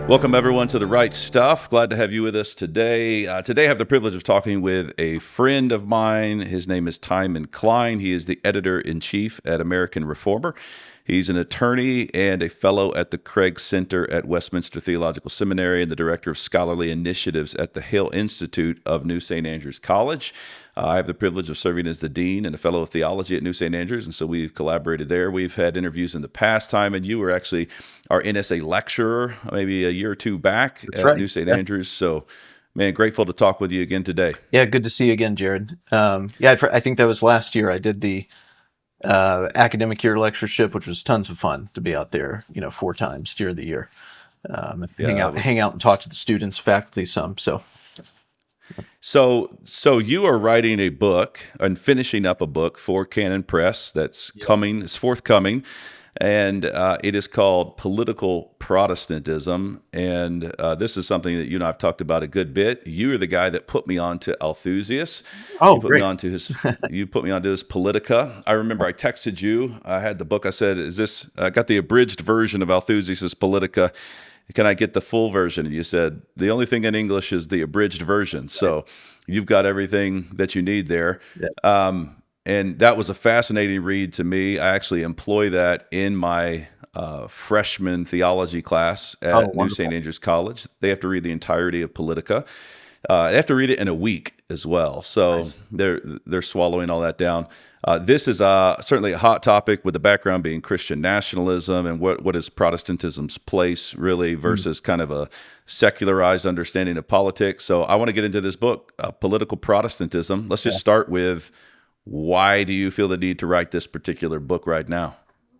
Welcome, everyone, to The Right Stuff. Glad to have you with us today. Today, I have the privilege of talking with a friend of mine. His name is Timon Cline. He is the editor-in-chief at American Reformer. He's an attorney and a fellow at the Craig Center at Westminster Theological Seminary and the director of scholarly initiatives at the Hale Institute of New St. Andrews College. I have the privilege of serving as the dean and a fellow of theology at New St. Andrews, and so we've collaborated there. We've had interviews in the past time, and you were actually our NSA lecturer maybe a year or two back That's at right. New St. Yeah. Andrews. So, man, grateful to talk with you again today. Yeah. Good to see you again, Jared. I think that was last year. I did the academic year lectureship, which was tons of fun to be out there, 4 times during the year. Hang Yeah. out, hang out and talk to the students, faculty some. So, So you are writing a book and finishing up a book for Canon Press that's yep. coming, it's forthcoming, and it is called Political Protestantism. And this is something that you and I have talked about a good bit. You are the guy that put me on to Althusius. Oh, You put me great. on to his. You put me onto his Politica. I remember I texted you. I had the book. I said, "Is this?" I got the abridged version of Althusius's Politica. Can I get the full version? And you said, the only thing in English is the abridged version. So you've got everything that you need there. Yeah. And that was a fascinating read to me. I actually employ that in my freshman theology class Oh, at New St. wonderful. Andrews College. They have to read the entirety of Politica. They have to read it in a week as well. So Nice. they're swallowing all that down. This is certainly a hot topic with the background being Christian nationalism and what is Protestantism's place really Mm. versus kind of a secularized understanding of politics. So I want to get into this book, Political Protestantism. Let's just start with, why do you feel the need to write this particular book right now?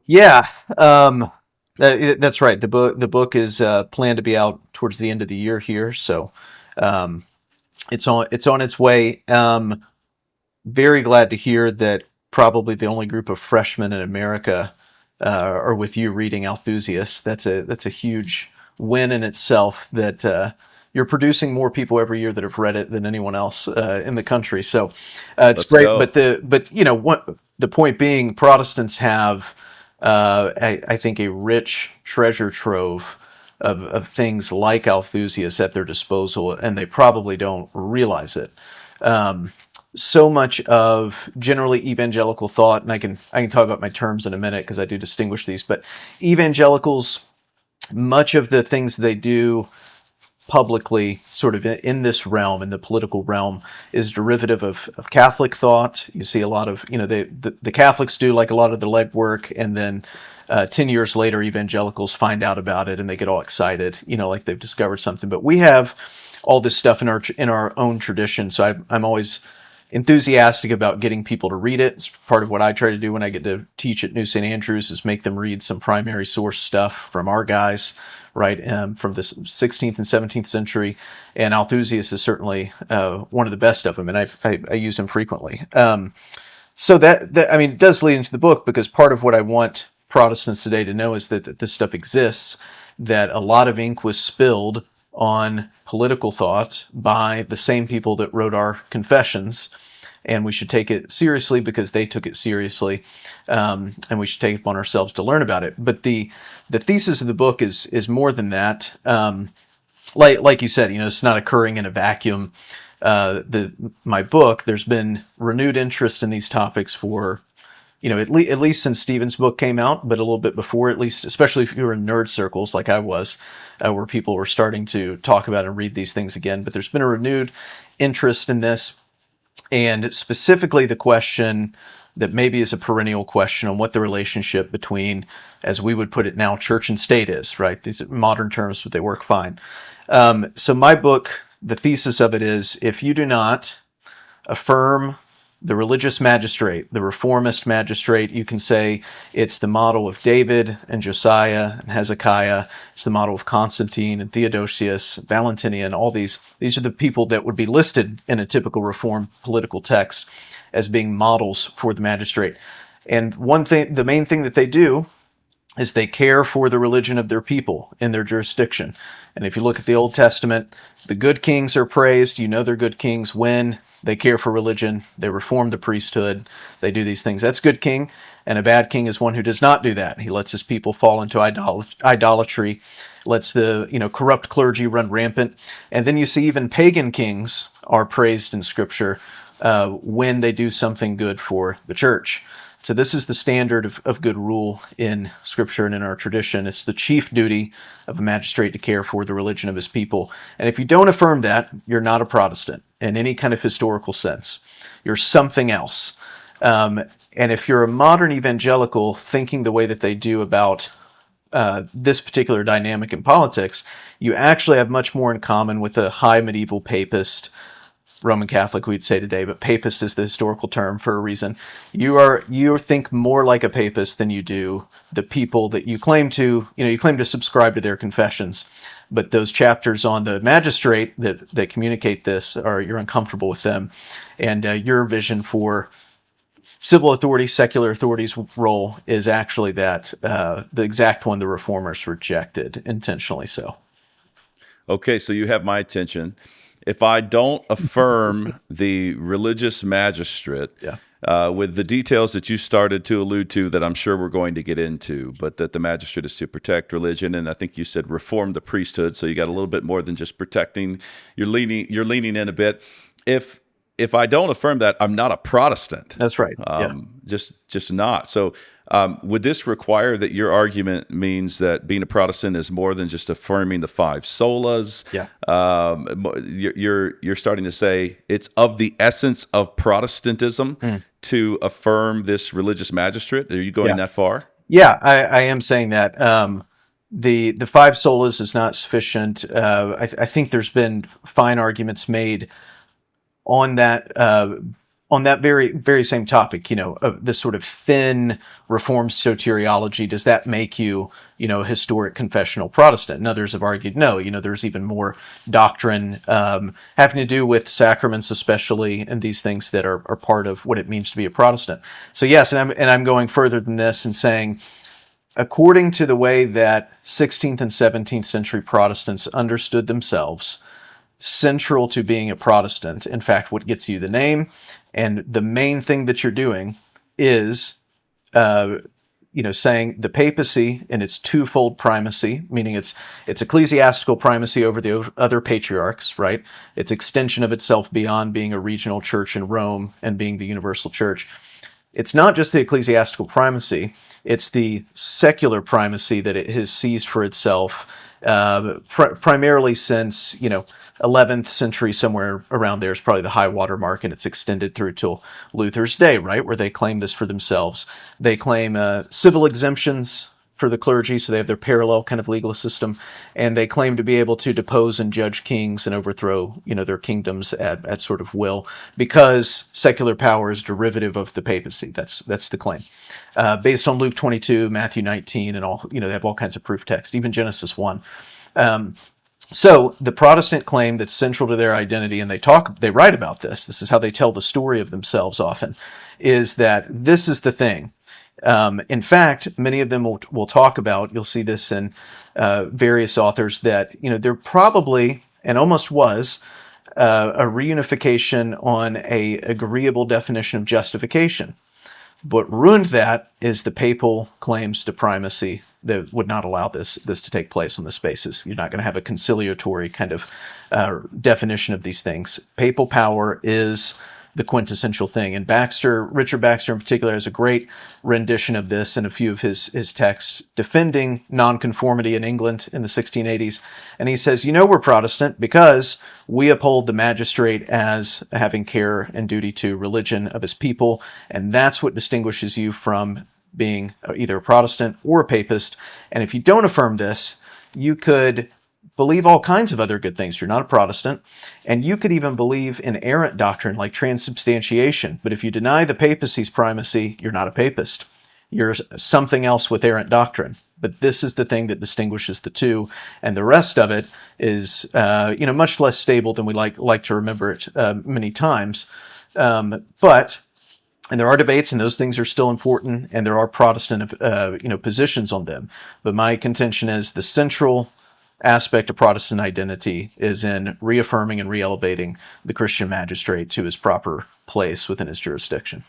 Yeah. That's right. The book is planned to be out towards the end of the year here. So, um, it's on its way. Very glad to hear that probably the only group of freshmen in America are with you reading Althusius. That's a huge win in itself. That you're producing more people every year that have read it than anyone else in the country. So it's Let's great. But go. what the point being, Protestants have I think a rich treasure trove of things like Althusius at their disposal, and they probably don't realize it. Um, so much of generally evangelical thought, and I can talk about my terms in a minute because I do distinguish these, but evangelicals, much of the things they do publicly, sort of in this realm, in the political realm, is derivative of Catholic thought. You see a lot of, the Catholics do like a lot of the legwork, and then 10 years later, evangelicals find out about it and they get all excited, like they've discovered something. But we have all this stuff in our own tradition. So I'm always enthusiastic about getting people to read it. It's part of what I try to do when I get to teach at New St. Andrews, is make them read some primary source stuff from our guys, right, from the 16th and 17th century. And Althusius is certainly one of the best of them, and I use him frequently. So that I mean, it does lead into the book, because part of what I want Protestants today to know is that this stuff exists, that a lot of ink was spilled on political thought by the same people that wrote our confessions, and we should take it seriously because they took it seriously, and we should take it upon ourselves to learn about it. But the thesis of the book is more than that. Like you said, it's not occurring in a vacuum. My book, there's been renewed interest in these topics for, at least since Stephen's book came out, but a little bit before, at least, especially if you were in nerd circles like I was, where people were starting to talk about and read these things again. But there's been a renewed interest in this, and specifically the question that maybe is a perennial question on what the relationship between, as we would put it now, church and state is, right? These are modern terms, but they work fine. So my book, the thesis of it is, if you do not affirm the religious magistrate, the reformist magistrate, you can say it's the model of David and Josiah and Hezekiah. It's the model of Constantine and Theodosius, Valentinian. All these are the people that would be listed in a typical reform political text as being models for the magistrate. And one thing, the main thing that they do is they care for the religion of their people in their jurisdiction. And if you look at the Old Testament, the good kings are praised. You know they're good kings when they care for religion, they reform the priesthood, they do these things. That's a good king. And a bad king is one who does not do that. He lets his people fall into idolatry, lets the corrupt clergy run rampant. And then you see even pagan kings are praised in Scripture when they do something good for the church. So this is the standard of good rule in Scripture and in our tradition. It's the chief duty of a magistrate to care for the religion of his people. And if you don't affirm that, you're not a Protestant in any kind of historical sense. You're something else. And if you're a modern evangelical thinking the way that they do about this particular dynamic in politics, you actually have much more in common with a high medieval papist, Roman Catholic, we'd say today, but papist is the historical term for a reason. You think more like a papist than you do the people that you claim to subscribe to their confessions. But those chapters on the magistrate that communicate this you're uncomfortable with them, and your vision for civil authority, secular authority's role is actually that the exact one the reformers rejected, intentionally so. Okay, so you have my attention. If I don't affirm the religious magistrate, Yeah. with the details that you started to allude to that I'm sure we're going to get into, but that the magistrate is to protect religion, and I think you said reform the priesthood, so you got a little bit more than just protecting. You're leaning in a bit. If I don't affirm that, I'm not a Protestant. That's right. Yeah. Just not. So would this require that your argument means that being a Protestant is more than just affirming the five solas? Yeah. You're starting to say it's of the essence of Protestantism to affirm this religious magistrate. Are you going that far? Yeah, I am saying that. The five solas is not sufficient. I think there's been fine arguments made on that very very same topic, of this sort of thin Reformed soteriology. Does that make you, a historic confessional Protestant? And others have argued no. There's even more doctrine having to do with sacraments, especially, and these things that are part of what it means to be a Protestant. So yes, and I'm going further than this and saying, according to the way that 16th and 17th century Protestants understood themselves, central to being a Protestant, in fact, what gets you the name, and the main thing that you're doing is, saying the papacy in its twofold primacy, meaning its ecclesiastical primacy over the other patriarchs, right? Its extension of itself beyond being a regional church in Rome and being the universal church. It's not just the ecclesiastical primacy, it's the secular primacy that it has seized for itself, primarily since, 11th century, somewhere around there is probably the high water mark, and it's extended through till Luther's day, right, where they claim this for themselves. They claim civil exemptions for the clergy, so they have their parallel kind of legal system, and they claim to be able to depose and judge kings and overthrow, their kingdoms at sort of will, because secular power is derivative of the papacy. That's the claim, based on Luke 22, Matthew 19, and all. They have all kinds of proof text, even Genesis 1. So the Protestant claim that's central to their identity, and they write about this. This is how they tell the story of themselves often, is that this is the thing. In fact, many of them will talk about, you'll see this in various authors, that there probably, and almost was, a reunification on a agreeable definition of justification. What ruined that is the papal claims to primacy that would not allow this to take place on this basis. You're not going to have a conciliatory kind of definition of these things. Papal power is the quintessential thing. And Richard Baxter in particular, has a great rendition of this in a few of his texts defending nonconformity in England in the 1680s. And he says, we're Protestant because we uphold the magistrate as having care and duty to religion of his people, and that's what distinguishes you from being either a Protestant or a papist. And if you don't affirm this, you could believe all kinds of other good things. You're not a Protestant, and you could even believe in errant doctrine like transubstantiation. But if you deny the papacy's primacy, you're not a papist. You're something else with errant doctrine. But this is the thing that distinguishes the two, and the rest of it is, much less stable than we like to remember it many times. But And there are debates, and those things are still important, and there are Protestant, positions on them. But my contention is the central aspect of Protestant identity is in reaffirming and re-elevating the Christian magistrate to his proper place within his jurisdiction.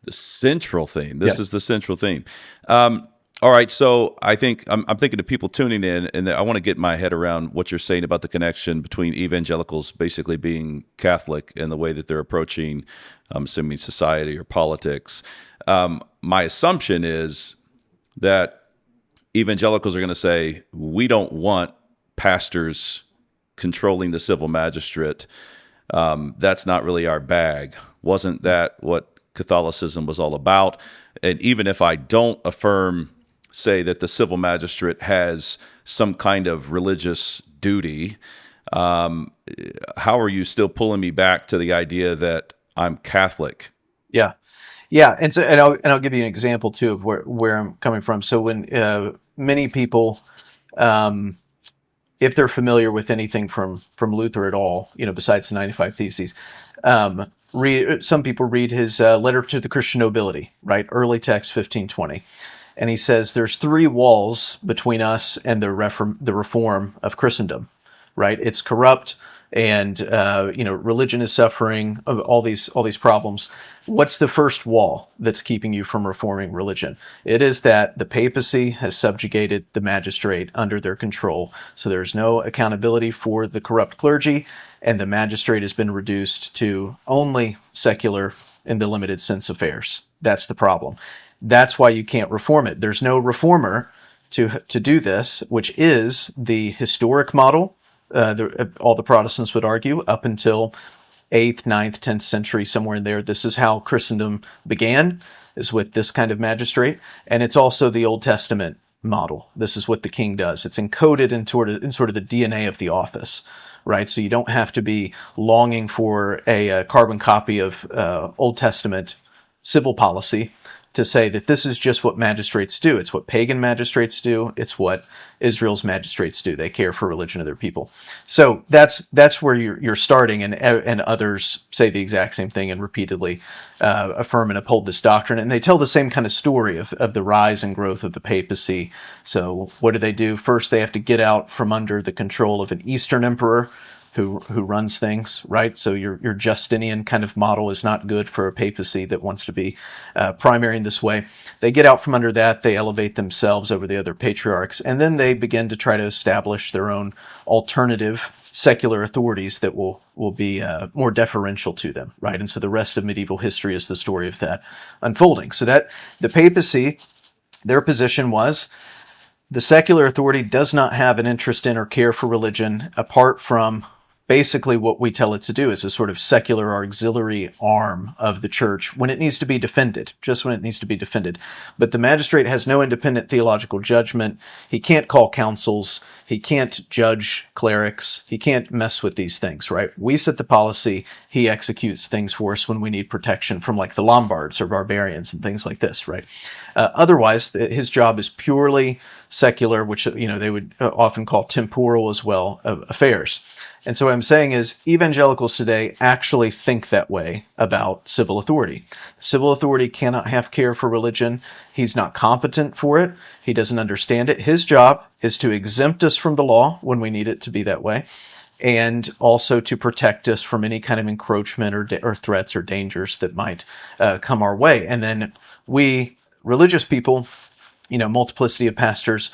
The central theme. This Yeah. is the central theme. All right, so I'm thinking of people tuning in, and I want to get my head around what you're saying about the connection between evangelicals basically being Catholic and the way that they're approaching, I'm assuming, society or politics. My assumption is that evangelicals are going to say, we don't want pastors controlling the civil magistrate. That's not really our bag. Wasn't that what Catholicism was all about? And even if I don't say that the civil magistrate has some kind of religious duty, how are you still pulling me back to the idea that I'm Catholic? Yeah. Yeah, and I'll give you an example too of where I'm coming from. So when many people, um, if they're familiar with anything from Luther at all, besides the 95 Theses, read some people read his letter to the Christian nobility, right? Early text 1520, and he says there's three walls between us and the reform of Christendom, right? It's corrupt, and religion is suffering all these problems. What's the first wall that's keeping you from reforming religion? It is that the papacy has subjugated the magistrate under their control, so there's no accountability for the corrupt clergy, and the magistrate has been reduced to only secular in the limited sense affairs. That's the problem. That's why you can't reform it. There's no reformer to do this, which is the historic model. All the Protestants would argue up until 8th, 9th, 10th century, somewhere in there. This is how Christendom began, is with this kind of magistrate. And it's also the Old Testament model. This is what the king does. It's encoded in sort of the DNA of the office, right? So you don't have to be longing for a carbon copy of Old Testament civil policy to say that this is just what magistrates do. It's what pagan magistrates do. It's what Israel's magistrates do. They care for religion of their people. So that's where you're starting, and others say the exact same thing and repeatedly affirm and uphold this doctrine. And they tell the same kind of story of the rise and growth of the papacy. So what do? First, they have to get out from under the control of an Eastern emperor who runs things, right? So your Justinian kind of model is not good for a papacy that wants to be primary in this way. They get out from under that, they elevate themselves over the other patriarchs, and then they begin to try to establish their own alternative secular authorities that will be more deferential to them, right? And so the rest of medieval history is the story of that unfolding. So that the papacy, their position was, the secular authority does not have an interest in or care for religion apart from basically what we tell it to do is a sort of secular or auxiliary arm of the church when it needs to be defended, just when it needs to be defended. But the magistrate has no independent theological judgment. He can't call councils. He can't judge clerics. He can't mess with these things, right? We set the policy. He executes things for us when we need protection from like the Lombards or barbarians and things like this, right? Otherwise, his job is purely secular, which they would often call temporal as well, affairs. And so what I'm saying is evangelicals today actually think that way about civil authority. Civil authority cannot have care for religion. He's not competent for it. He doesn't understand it. His job is to exempt us from the law when we need it to be that way, and also to protect us from any kind of encroachment or threats or dangers that might come our way. And then we, religious people, multiplicity of pastors,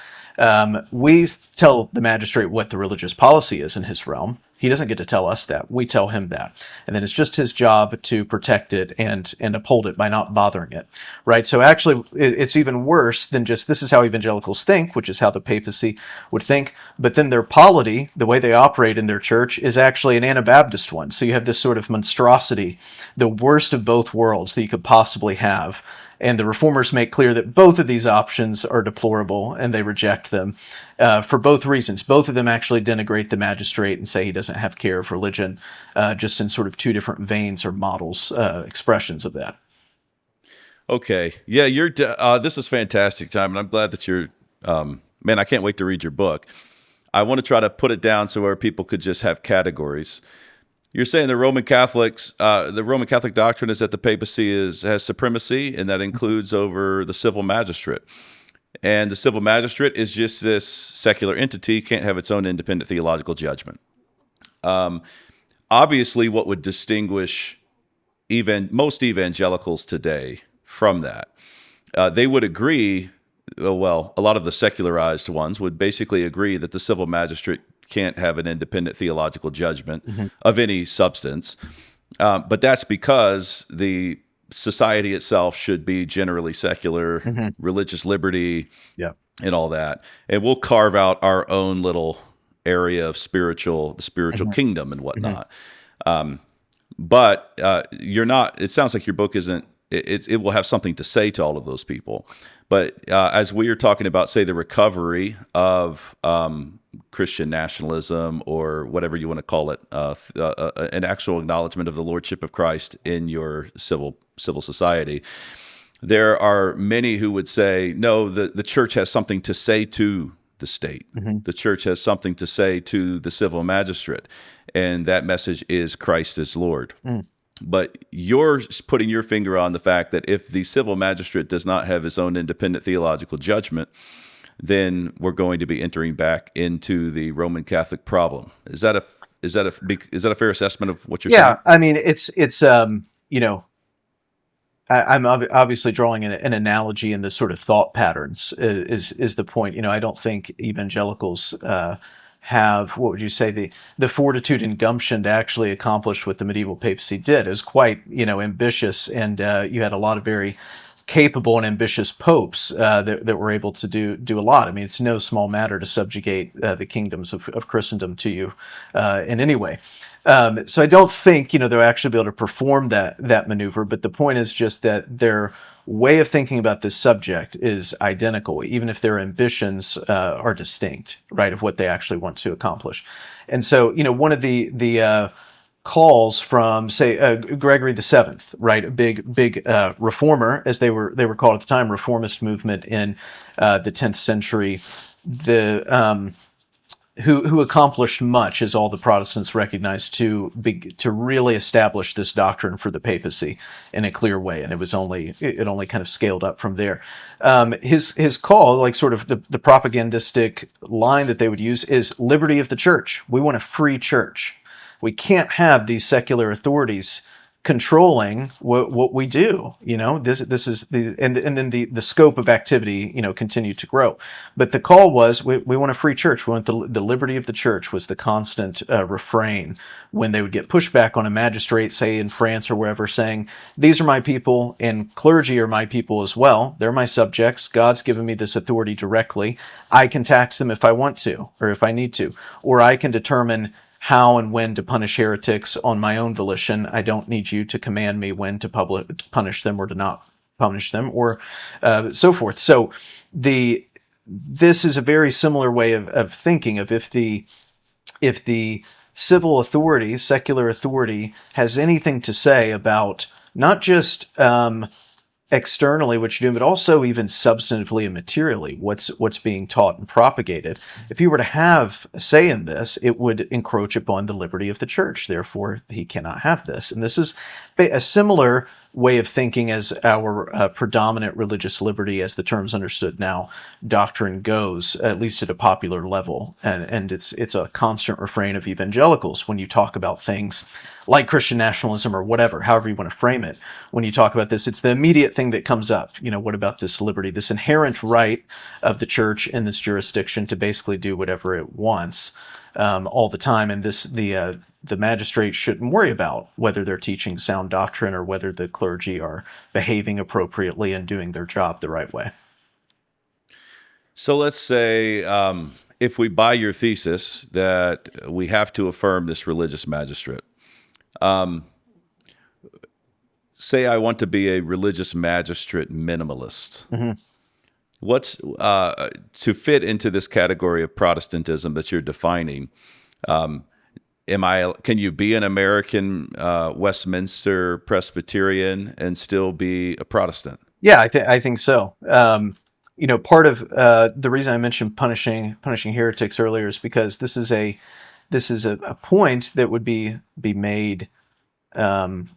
we tell the magistrate what the religious policy is in his realm. He doesn't get to tell us that. We tell him that. And then it's just his job to protect it and uphold it by not bothering it, right? So actually, it's even worse than just this is how evangelicals think, which is how the papacy would think. But then their polity, the way they operate in their church, is actually an Anabaptist one. So you have this sort of monstrosity, the worst of both worlds that you could possibly have. And the reformers make clear that both of these options are deplorable, and they reject them for both reasons. Both of them actually denigrate the magistrate and say he doesn't have care of religion, just in sort of two different veins or models, expressions of that. Okay. Yeah, this is fantastic, Time, and I'm glad that you're, man, I can't wait to read your book. I want to try to put it down so where people could just have categories. You're saying the Roman Catholics, the Roman Catholic doctrine is that the papacy has supremacy, and that includes over the civil magistrate. And the civil magistrate is just this secular entity, can't have its own independent theological judgment. Obviously, what would distinguish most evangelicals today from that, they would agree. Well, a lot of the secularized ones would basically agree that the civil magistrate can't have an independent theological judgment of any substance. But that's because the society itself should be generally secular, religious liberty, Yeah. and all that. And we'll carve out our own little area of the spiritual kingdom and whatnot. But you're not. It sounds like your book isn't. It will have something to say to all of those people. But as we are talking about, say, the recovery of Christian nationalism, or whatever you want to call it, an actual acknowledgement of the lordship of Christ in your civil society, there are many who would say, no, the church has something to say to the state. The church has something to say to the civil magistrate, and that message is Christ is Lord. But you're putting your finger on the fact that if the civil magistrate does not have his own independent theological judgment, then we're going to be entering back into the Roman Catholic problem. Is that a fair assessment of what you're saying? Yeah, I mean, it's you know, I'm obviously drawing an analogy in the sort of thought patterns is the point. I don't think evangelicals have, what would you say, the fortitude and gumption to actually accomplish what the medieval papacy did. It was quite ambitious, and you had a lot of very capable and ambitious popes that were able to do a lot. I mean, it's no small matter to subjugate the kingdoms of Christendom to you in any way. So I don't think they'll actually be able to perform that maneuver. But the point is just that their way of thinking about this subject is identical, even if their ambitions are distinct, right, of what they actually want to accomplish. And so one of the calls from, say, Gregory VII, right, a big reformer, as they were called at the time, reformist movement in the 10th century, who accomplished much, as all the Protestants recognized, to really establish this doctrine for the papacy in a clear way, and it only kind of scaled up from there. His call, like sort of the propagandistic line that they would use, is liberty of the church. We want a free church. We can't have these secular authorities controlling what we do. This is and then the scope of activity continued to grow. But the call was, we want a free church. We want the liberty of the church, was the constant refrain when they would get pushback on a magistrate, say in France or wherever, saying, these are my people, and clergy are my people as well. They're my subjects. God's given me this authority directly. I can tax them if I want to, or if I need to, or I can determine how and when to punish heretics on my own volition. I don't need you to command me when to punish them or to not punish them, or so forth. So this is a very similar way of thinking of if the civil authority, secular authority, has anything to say about not just externally what you're doing, but also even substantively and materially what's being taught and propagated. If he were to have a say in this, it would encroach upon the liberty of the church. Therefore, he cannot have this. And this is a similar way of thinking as our predominant religious liberty, as the term's understood now, doctrine goes, at least at a popular level. And it's a constant refrain of evangelicals when you talk about things like Christian nationalism or whatever, however you want to frame it. When you talk about this, it's the immediate thing that comes up. What about this liberty, this inherent right of the church in this jurisdiction to basically do whatever it wants all the time? And the magistrates shouldn't worry about whether they're teaching sound doctrine or whether the clergy are behaving appropriately and doing their job the right way. So let's say if we buy your thesis that we have to affirm this religious magistrate, say I want to be a religious magistrate minimalist. What's to fit into this category of Protestantism that you're defining? Can you be an American Westminster Presbyterian and still be a Protestant? Yeah, I think so. Part of the reason I mentioned punishing heretics earlier is because this is a this is a point that would be made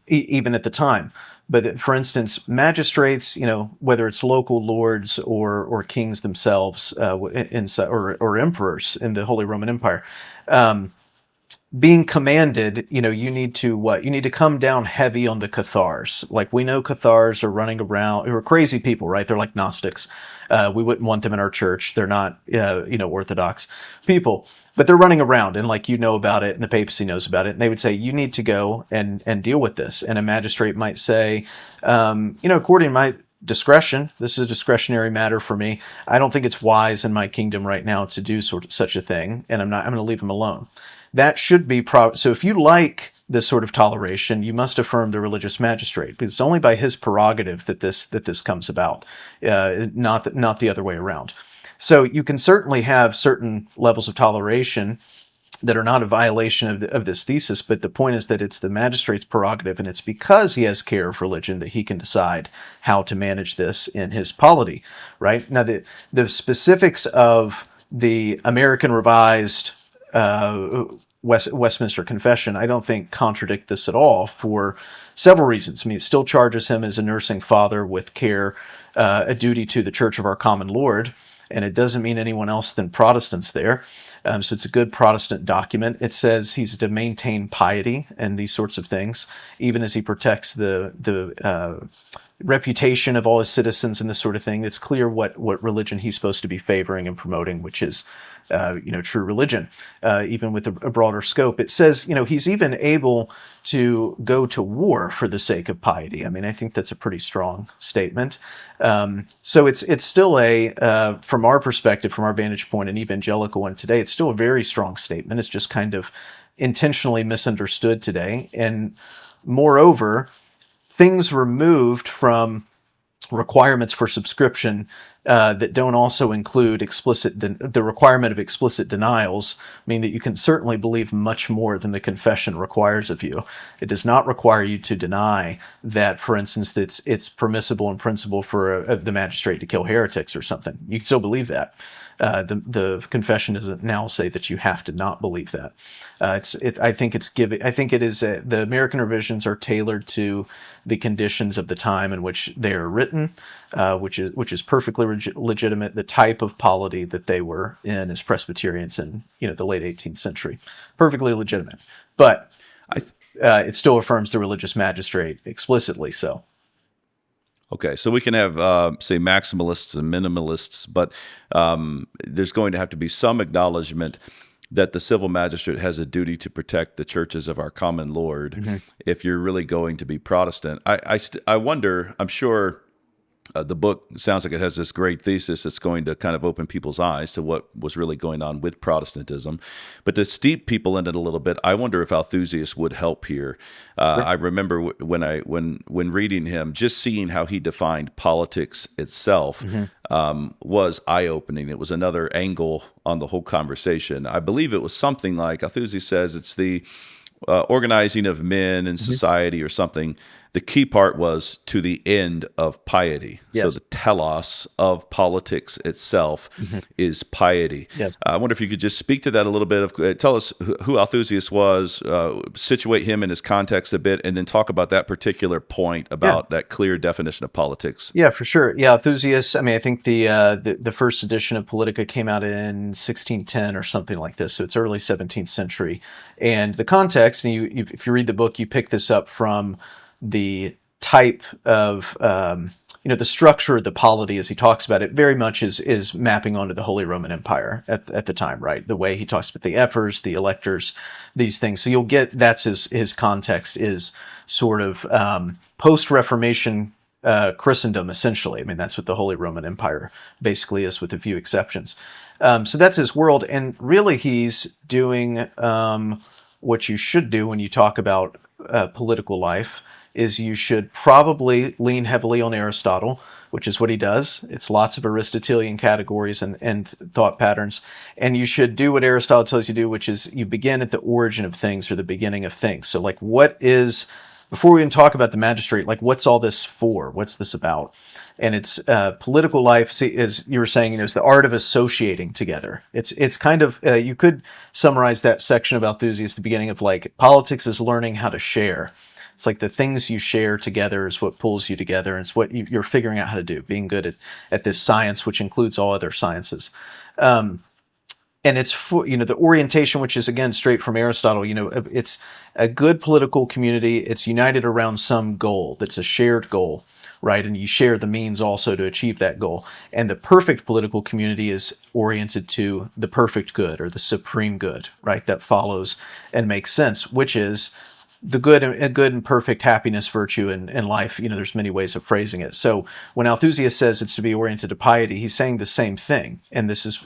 even at the time. But for instance, magistrates, whether it's local lords or kings themselves, or emperors in the Holy Roman Empire, um, being commanded, you need to what? You need to come down heavy on the Cathars. Like we know Cathars are running around, who are crazy people, right? They're like Gnostics. We wouldn't want them in our church. They're not, Orthodox people, but they're running around, and like about it, and the papacy knows about it. And they would say, you need to go and deal with this. And a magistrate might say, according to my discretion, this is a discretionary matter for me. I don't think it's wise in my kingdom right now to do such a thing, and I'm going to leave them alone. That should be so if you like this sort of toleration, you must affirm the religious magistrate, because it's only by his prerogative that this comes about, not the other way around. So you can certainly have certain levels of toleration that are not a violation of this thesis, but the point is that it's the magistrate's prerogative, and it's because he has care of religion that he can decide how to manage this in his polity, right? Now, the specifics of the American Revised Westminster Confession, I don't think contradict this at all for several reasons. I mean, it still charges him as a nursing father with care, a duty to the Church of our Common Lord, and it doesn't mean anyone else than Protestants there. So it's a good Protestant document. It says he's to maintain piety and these sorts of things, even as he protects the reputation of all his citizens and this sort of thing. It's clear what religion he's supposed to be favoring and promoting, which is true religion, even with a broader scope. It says, he's even able to go to war for the sake of piety. I mean, I think that's a pretty strong statement. So it's still from our perspective, from our vantage point, an evangelical one today, it's still a very strong statement. It's just kind of intentionally misunderstood today. And moreover, things removed from requirements for subscription that don't also include the requirement of explicit denials mean that you can certainly believe much more than the confession requires of you. It does not require you to deny that, for instance, that it's permissible in principle for the magistrate to kill heretics or something. You can still believe that. The confession doesn't now say that you have to not believe that. I think it is the American revisions are tailored to the conditions of the time in which they are written, which is perfectly legitimate. The type of polity that they were in as Presbyterians in the late 18th century, perfectly legitimate. But it still affirms the religious magistrate explicitly. So. Okay, so we can have, say, maximalists and minimalists, but there's going to have to be some acknowledgement that the civil magistrate has a duty to protect the churches of our common Lord if you're really going to be Protestant. I wonder, I'm sure the book sounds like it has this great thesis that's going to kind of open people's eyes to what was really going on with Protestantism. But to steep people in it a little bit, I wonder if Althusius would help here. I remember when reading him, just seeing how he defined politics itself was eye-opening. It was another angle on the whole conversation. I believe it was something like, Althusius says, it's the organizing of men in society or something. The key part was to the end of piety. Yes. So the telos of politics itself is piety. Yes. I wonder if you could just speak to that a little bit. Tell us who Althusius was, situate him in his context a bit, and then talk about that particular point about that clear definition of politics. Yeah, for sure. Yeah, Althusius. I mean, I think the first edition of Politica came out in 1610 or something like this. So it's early 17th century. And the context, and if you read the book, you pick this up from the type of the structure of the polity as he talks about it very much is mapping onto the Holy Roman Empire at the time, right? The way he talks about the ephors, the electors, these things. So you'll get that's his context is sort of post-Reformation Christendom, essentially. I mean, that's what the Holy Roman Empire basically is, with a few exceptions. So that's his world, and really he's doing what you should do when you talk about political life. Is you should probably lean heavily on Aristotle, which is what he does. It's lots of Aristotelian categories and thought patterns. And you should do what Aristotle tells you to do, which is you begin at the origin of things, or the beginning of things. So like, what is before we even talk about the magistrate, like what's all this for? What's this about? And it's political life. See, as you were saying, it's the art of associating together. It's kind of you could summarize that section of Althusius at the beginning of like politics is learning how to share. It's like the things you share together is what pulls you together. And it's what you're figuring out how to do, being good at this science, which includes all other sciences. And it's for, the orientation, which is again straight from Aristotle. It's a good political community. It's united around some goal that's a shared goal, right? And you share the means also to achieve that goal. And the perfect political community is oriented to the perfect good or the supreme good, right? That follows and makes sense, which is the good and perfect happiness, virtue, in life. There's many ways of phrasing it. So when Althusius says it's to be oriented to piety, he's saying the same thing. And this is,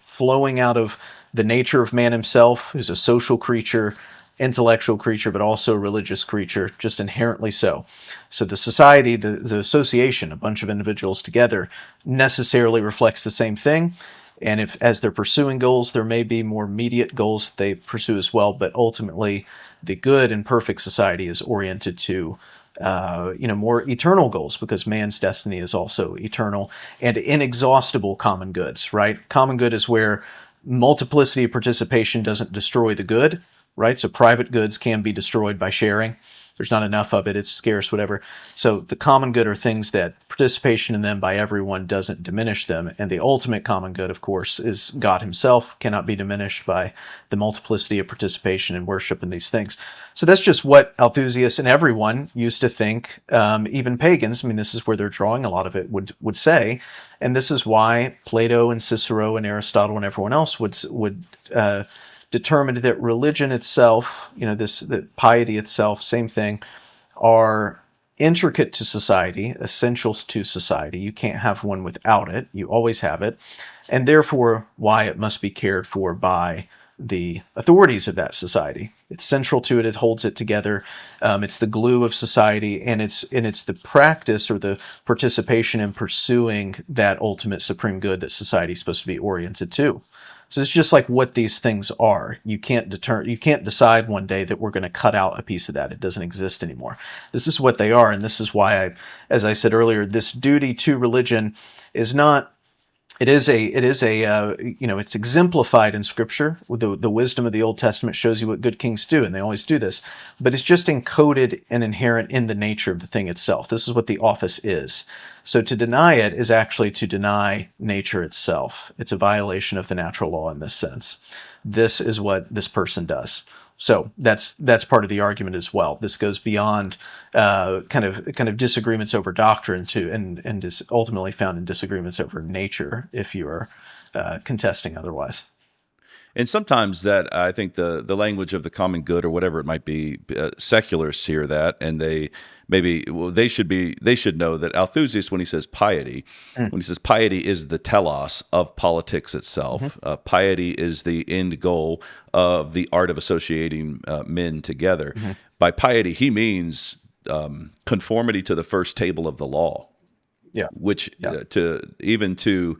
flowing out of the nature of man himself, who's a social creature, intellectual creature, but also a religious creature, just inherently so. So the society, the association, a bunch of individuals together, necessarily reflects the same thing. And if, as they're pursuing goals, there may be more immediate goals that they pursue as well, but ultimately the good and perfect society is oriented to more eternal goals, because man's destiny is also eternal and inexhaustible common goods, right? Common good is where multiplicity of participation doesn't destroy the good, right? So private goods can be destroyed by sharing. There's not enough of it, it's scarce, whatever. So the common good are things that participation in them by everyone doesn't diminish them. And the ultimate common good, of course, is God himself, cannot be diminished by the multiplicity of participation and worship in these things. So that's just what Althusius and everyone used to think, even pagans. I mean, this is where they're drawing a lot of it, would say. And this is why Plato and Cicero and Aristotle and everyone else would determined that religion itself, the piety itself, same thing, are intricate to society, essentials to society. You can't have one without it. You always have it. And therefore, why it must be cared for by the authorities of that society. It's central to it. It holds it together. It's the glue of society, and it's the practice or the participation in pursuing that ultimate supreme good that society is supposed to be oriented to. So it's just like what these things are. You can't decide one day that we're going to cut out a piece of that. It doesn't exist anymore. This is what they are, and this is why as I said earlier, this duty to religion is not. It's exemplified in Scripture. The wisdom of the Old Testament shows you what good kings do, and they always do this. But it's just encoded and inherent in the nature of the thing itself. This is what the office is. So to deny it is actually to deny nature itself. It's a violation of the natural law in this sense. This is what this person does. So that's part of the argument as well. This goes beyond kind of disagreements over doctrine and is ultimately found in disagreements over nature if you are contesting otherwise. And sometimes that I think the language of the common good or whatever it might be, secularists hear that, and they should know that Althusius, when he says piety, is the telos of politics itself. Mm-hmm. Piety is the end goal of the art of associating men together. Mm-hmm. By piety, he means conformity to the first table of the law. Yeah. Which to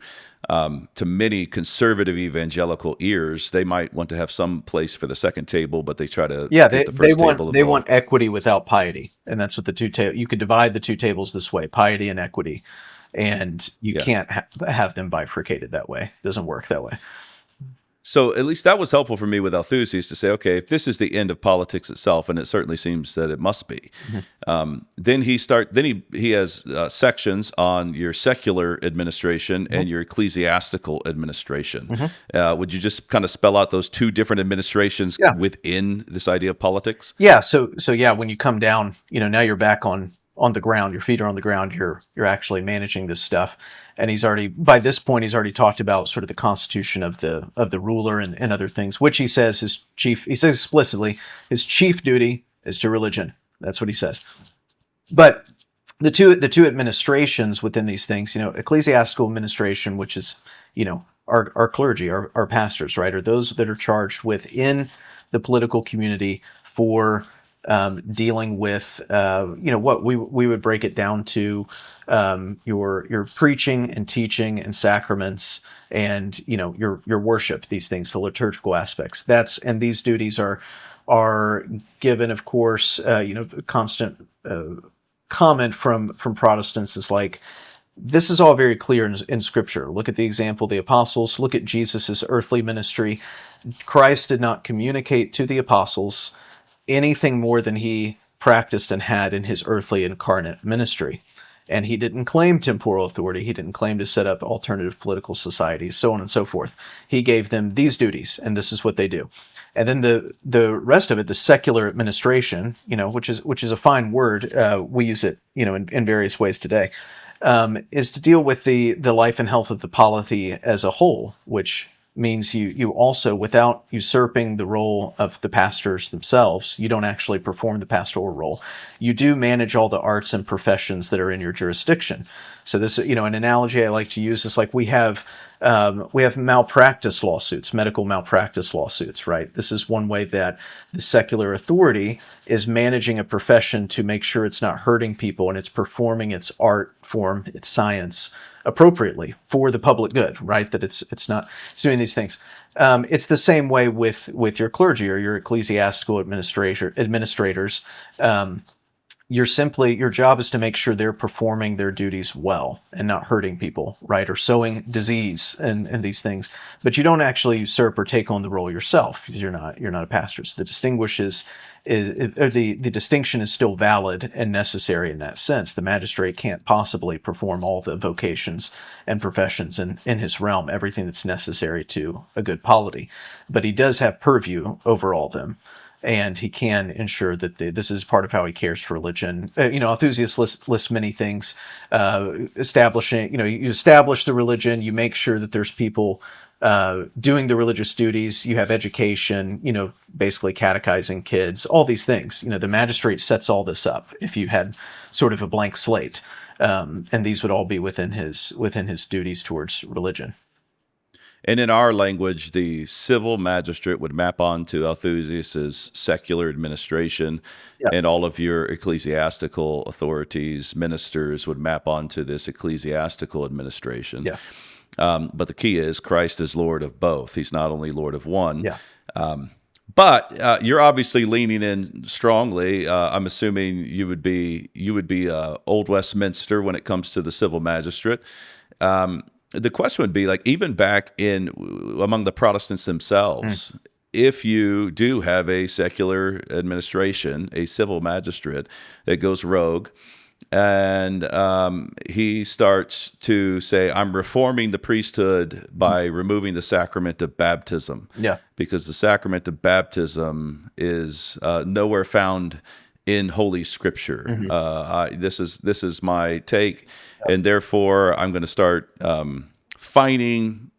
many conservative evangelical ears, they might want to have some place for the second table, but they try to get the first table. They want equity without piety, and that's what the two tables. You could divide the two tables this way: piety and equity, and you can't have them bifurcated that way. It doesn't work that way. So at least that was helpful for me with Althusius to say, okay, if this is the end of politics itself, and it certainly seems that it must be, then he has sections on your secular administration and your ecclesiastical administration. Would you just kind of spell out those two different administrations within this idea of politics? Yeah. So when you come down, now you're back on the ground. Your feet are on the ground. You're actually managing this stuff. And by this point, he's already talked about sort of the constitution of the ruler and other things, which he says he says explicitly, his chief duty is to religion. That's what he says. But the two administrations within these things, ecclesiastical administration, which is, our clergy, our pastors, right, are those that are charged within the political community for dealing with what we would break it down to, your preaching and teaching and sacraments, and your worship, these things, the liturgical aspects. And these duties are given, of course. Constant comment from Protestants is like, this is all very clear in Scripture. Look at the example of the apostles. Look at Jesus's earthly ministry. Christ did not communicate to the apostles anything more than he practiced and had in his earthly incarnate ministry. And he didn't claim temporal authority. He didn't claim to set up alternative political societies, so on and so forth. He gave them these duties, and this is what they do. And then the rest of it, the secular administration, which is a fine word. We use it, in various ways today, is to deal with the life and health of the polity as a whole, which means you also, without usurping the role of the pastors themselves, you don't actually perform the pastoral role. You do manage all the arts and professions that are in your jurisdiction. So this, an analogy I like to use is like we have malpractice lawsuits, medical malpractice lawsuits, right? This is one way that the secular authority is managing a profession to make sure it's not hurting people and it's performing its art form, its science, appropriately for the public good, right? That it's doing these things. It's the same way with your clergy or your ecclesiastical administrators. Your job is to make sure they're performing their duties well and not hurting people, right? Or sowing disease and these things. But you don't actually usurp or take on the role yourself, because you're not a pastor. So the distinction is still valid and necessary in that sense. The magistrate can't possibly perform all the vocations and professions in his realm, everything that's necessary to a good polity. But he does have purview over all of them. And he can ensure that this is part of how he cares for religion. Althusius lists many things. Establishing, you establish the religion, you make sure that there's people doing the religious duties, you have education, basically catechizing kids, all these things. The magistrate sets all this up if you had sort of a blank slate. And these would all be within his duties towards religion. And in our language, the civil magistrate would map onto Althusius's secular administration, Yeah. and all of your ecclesiastical authorities, ministers, would map onto this ecclesiastical administration. Yeah. But the key is Christ is Lord of both. He's not only Lord of one. Yeah. But you're obviously leaning in strongly. I'm assuming you would be Old Westminster when it comes to the civil magistrate. The question would be, like, even back among the Protestants themselves, if you do have a secular administration, a civil magistrate that goes rogue, and he starts to say, I'm reforming the priesthood by removing the sacrament of baptism. Yeah. Because the sacrament of baptism is nowhere found in Holy Scripture. This is my take, and therefore I'm going to start fining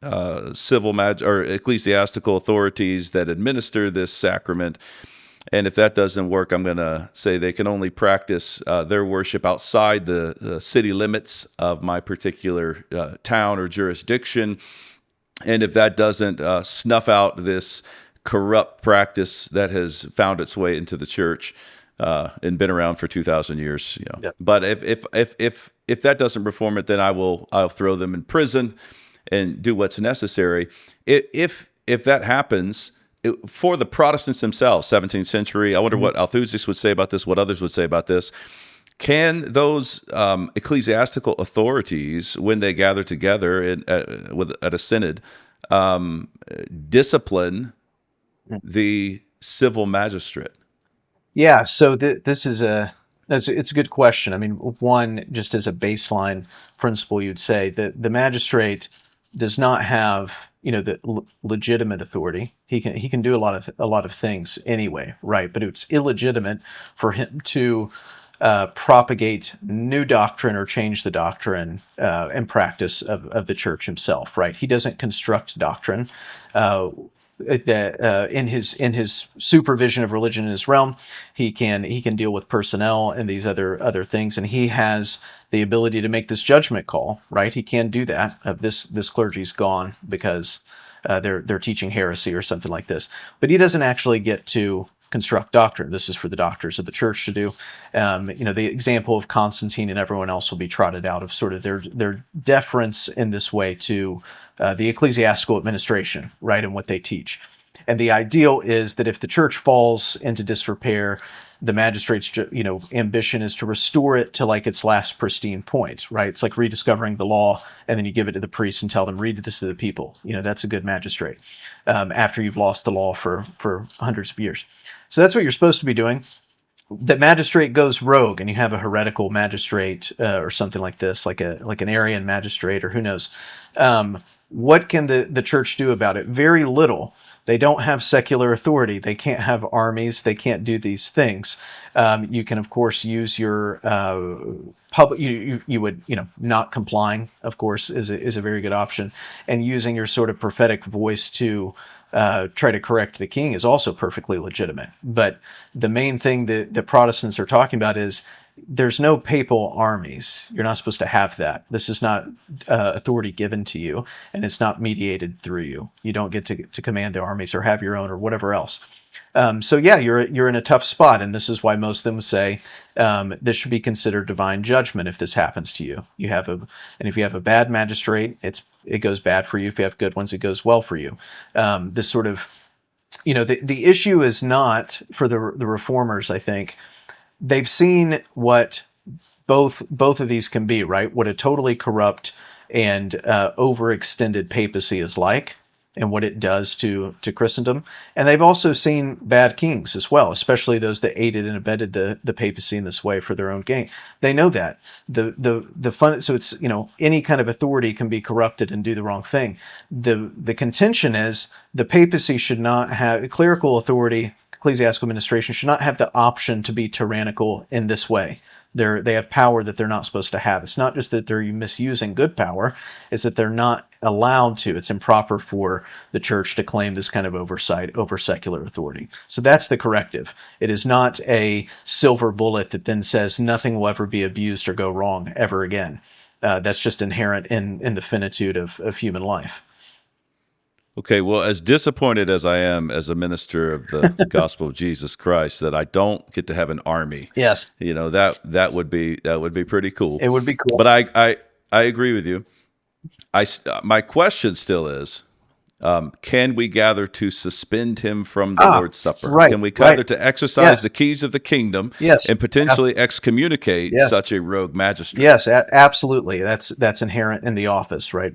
civil or ecclesiastical authorities that administer this sacrament. And if that doesn't work, I'm going to say they can only practice their worship outside the city limits of my particular town or jurisdiction. And if that doesn't snuff out this corrupt practice that has found its way into the church and been around for 2,000 years, Yeah. But if that doesn't reform it, then I'll throw them in prison and do what's necessary. If that happens, for the Protestants themselves, 17th century, I wonder what Althusius would say about this, what others would say about this. Can those ecclesiastical authorities, when they gather together at a synod, discipline the civil magistrate? Yeah, so this is it's a good question. I mean, one, just as a baseline principle, you'd say that the magistrate does not have, the legitimate authority. He can do a lot of things anyway, right? But it's illegitimate for him to propagate new doctrine or change the doctrine and practice of the church himself, right? He doesn't construct doctrine. In his supervision of religion in his realm, he can deal with personnel and these other things, and he has the ability to make this judgment call, right? He can do that. This clergy's gone because they're teaching heresy or something like this, but he doesn't actually get to construct doctrine. This is for the doctors of the church to do. The example of Constantine and everyone else will be trotted out of sort of their deference in this way to the ecclesiastical administration, right, and what they teach. And the ideal is that if the church falls into disrepair, the magistrate's, ambition is to restore it to like its last pristine point, right? It's like rediscovering the law, and then you give it to the priests and tell them, read this to the people. That's a good magistrate. After you've lost the law for hundreds of years. So that's what you're supposed to be doing. The magistrate goes rogue, and you have a heretical magistrate or something like this, like an Arian magistrate, or who knows. What can the church do about it? Very little. They don't have secular authority. They can't have armies. They can't do these things. You can, of course, use your public. You would, not complying, of course, is a very good option, and using your sort of prophetic voice to try to correct the king is also perfectly legitimate. But the main thing that the Protestants are talking about is there's no papal armies. You're not supposed to have that. This is not authority given to you, and it's not mediated through you. You don't get to command the armies or have your own or whatever else. So yeah, you're in a tough spot, and this is why most of them say this should be considered divine judgment if this happens to you. And if you have a bad magistrate, it goes bad for you. If you have good ones, it goes well for you. This sort of, the issue is not for the reformers. I think they've seen what both of these can be, right? What a totally corrupt and overextended papacy is like, and what it does to Christendom. And they've also seen bad kings as well, especially those that aided and abetted the papacy in this way for their own gain. They know that. The fun, so it's, any kind of authority can be corrupted and do the wrong thing. The contention is the papacy should not have clerical authority. Ecclesiastical administration should not have the option to be tyrannical in this way. They have power that they're not supposed to have. It's not just that they're misusing good power, it's that they're not allowed to. It's improper for the church to claim this kind of oversight over secular authority. So that's the corrective. It is not a silver bullet that then says nothing will ever be abused or go wrong ever again. That's just inherent in the finitude of human life. Okay, well, as disappointed as I am as a minister of the gospel of Jesus Christ that I don't get to have an army. Yes. That would be pretty cool. It would be cool. But I agree with you. My question still is, can we gather to suspend him from the Lord's Supper? Right, Can we gather to exercise Yes. the keys of the kingdom Yes. and potentially excommunicate Yes. such a rogue magistrate? Yes, absolutely. That's inherent in the office, right?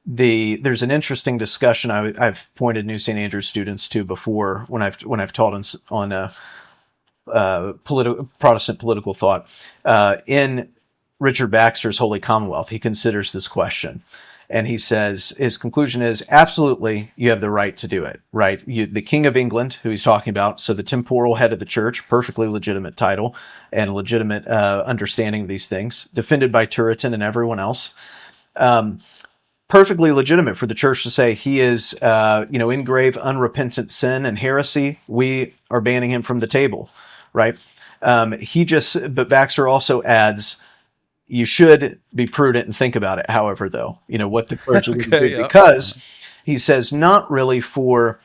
There's an interesting discussion I've pointed New St. Andrews students to before when I've taught on Protestant political thought. In Richard Baxter's Holy Commonwealth, he considers this question, and he says his conclusion is absolutely you have the right to do it, right? The King of England, who he's talking about, so the temporal head of the church, perfectly legitimate title and legitimate understanding of these things, defended by Turretin and everyone else. Perfectly legitimate for the church to say he is, in grave unrepentant sin and heresy. We are banning him from the table, right? But Baxter also adds, you should be prudent and think about it. However, though, what the clergy would do, because he says not really for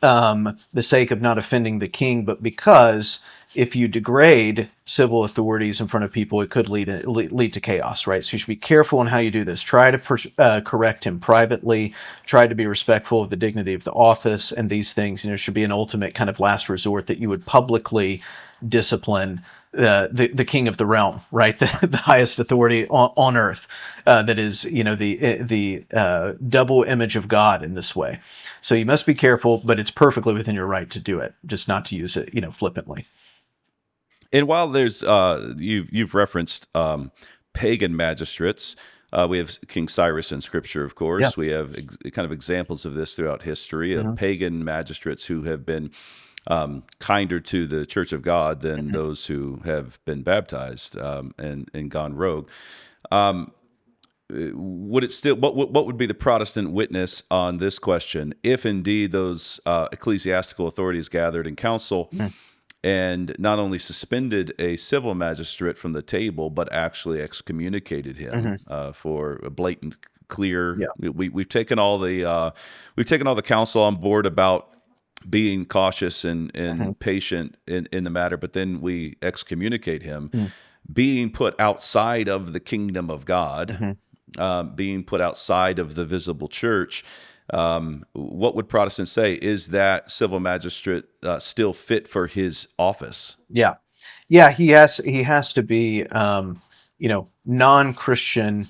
the sake of not offending the king, but because if you degrade civil authorities in front of people, it could lead to chaos, right? So you should be careful in how you do this. Try to correct him privately. Try to be respectful of the dignity of the office, and these things, should be an ultimate kind of last resort that you would publicly discipline the king of the realm, right? The highest authority on earth, that is, the double image of God in this way. So you must be careful, but it's perfectly within your right to do it, just not to use it, flippantly. And while there's you've referenced pagan magistrates, we have King Cyrus in Scripture, of course. Yeah. We have kind of examples of this throughout history of pagan magistrates who have been kinder to the Church of God than those who have been baptized and gone rogue. Would it still? What would be the Protestant witness on this question if indeed those ecclesiastical authorities gathered in council? And not only suspended a civil magistrate from the table, but actually excommunicated him for a blatant, clear. Yeah. We've taken all the counsel on board about being cautious and Mhm. patient in the matter, but then we excommunicate him, Mhm. being put outside of the kingdom of God, Mhm. being put outside of the visible church. What would Protestants say? Is that civil magistrate still fit for his office? Yeah. Yeah, he has to be non-Christian